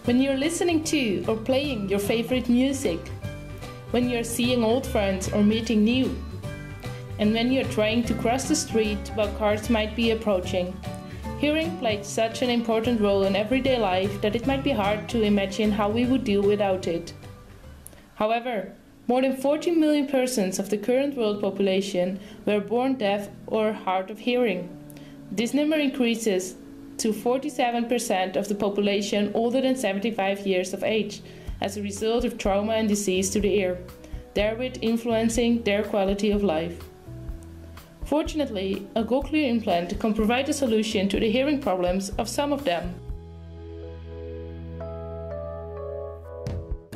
when you're listening to or playing your favorite music, when you're seeing old friends or meeting new, and when you're trying to cross the street while cars might be approaching. Hearing played such an important role in everyday life that it might be hard to imagine how we would deal without it. However, more than 14 million persons of the current world population were born deaf or hard of hearing. This number increases to 47% of the population older than 75 years of age as a result of trauma and disease to the ear, therewith influencing their quality of life. Fortunately, a cochlear implant can provide a solution to the hearing problems of some of them.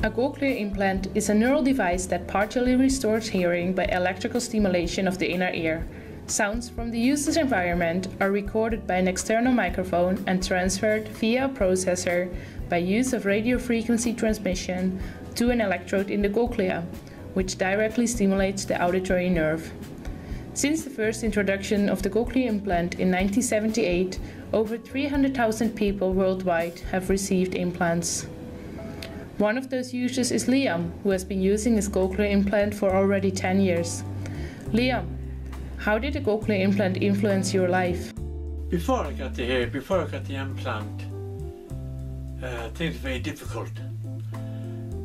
A cochlear implant is a neural device that partially restores hearing by electrical stimulation of the inner ear. Sounds from the user's environment are recorded by an external microphone and transferred via a processor by use of radio frequency transmission to an electrode in the cochlea, which directly stimulates the auditory nerve. Since the first introduction of the cochlear implant in 1978, over 300,000 people worldwide have received implants. One of those users is Liam, who has been using his cochlear implant for already 10 years. Liam, how did the cochlear implant influence your life? Before I got the implant, things were very difficult.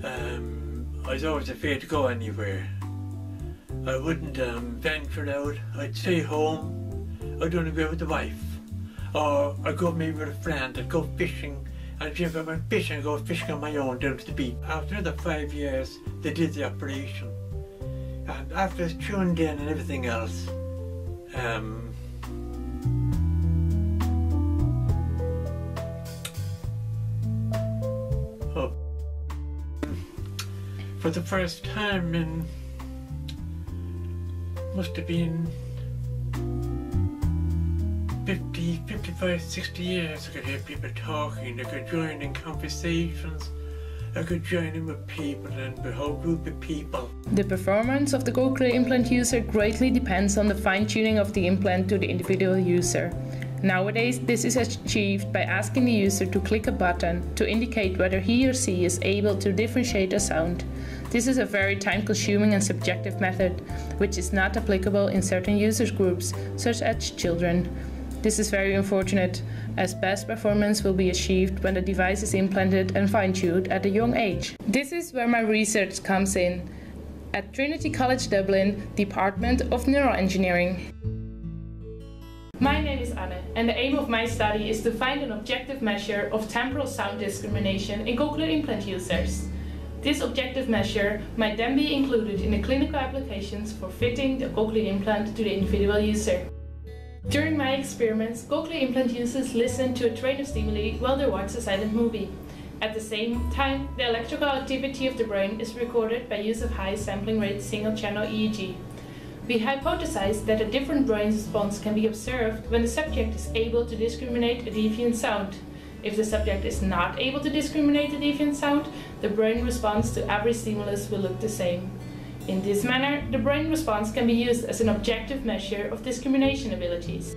I was always afraid to go anywhere. I wouldn't venture out. I'd stay home. I'd only go with the wife. Or I'd go maybe with a friend. I'd go fishing. And if I went fishing, I'd go fishing on my own down to the beach. After another 5 years, they did the operation. And after it's tuned in and everything else, for the first time in, must have been 50, 55, 60 years, I could hear people talking, I could join in conversations, I could join in with people and with a whole group of people. The performance of the cochlear implant user greatly depends on the fine-tuning of the implant to the individual user. Nowadays, this is achieved by asking the user to click a button to indicate whether he or she is able to differentiate a sound. This is a very time-consuming and subjective method, which is not applicable in certain user groups, such as children. This is very unfortunate, as best performance will be achieved when the device is implanted and fine-tuned at a young age. This is where my research comes in, at Trinity College Dublin, Department of Neuroengineering. My name is Anne, and the aim of my study is to find an objective measure of temporal sound discrimination in cochlear implant users. This objective measure might then be included in the clinical applications for fitting the cochlear implant to the individual user. During my experiments, cochlear implant users listen to a train of stimuli while they watch a silent movie. At the same time, the electrical activity of the brain is recorded by use of high sampling rate single-channel EEG. We hypothesized that a different brain response can be observed when the subject is able to discriminate a deviant sound. If the subject is not able to discriminate a deviant sound, the brain response to every stimulus will look the same. In this manner, the brain response can be used as an objective measure of discrimination abilities.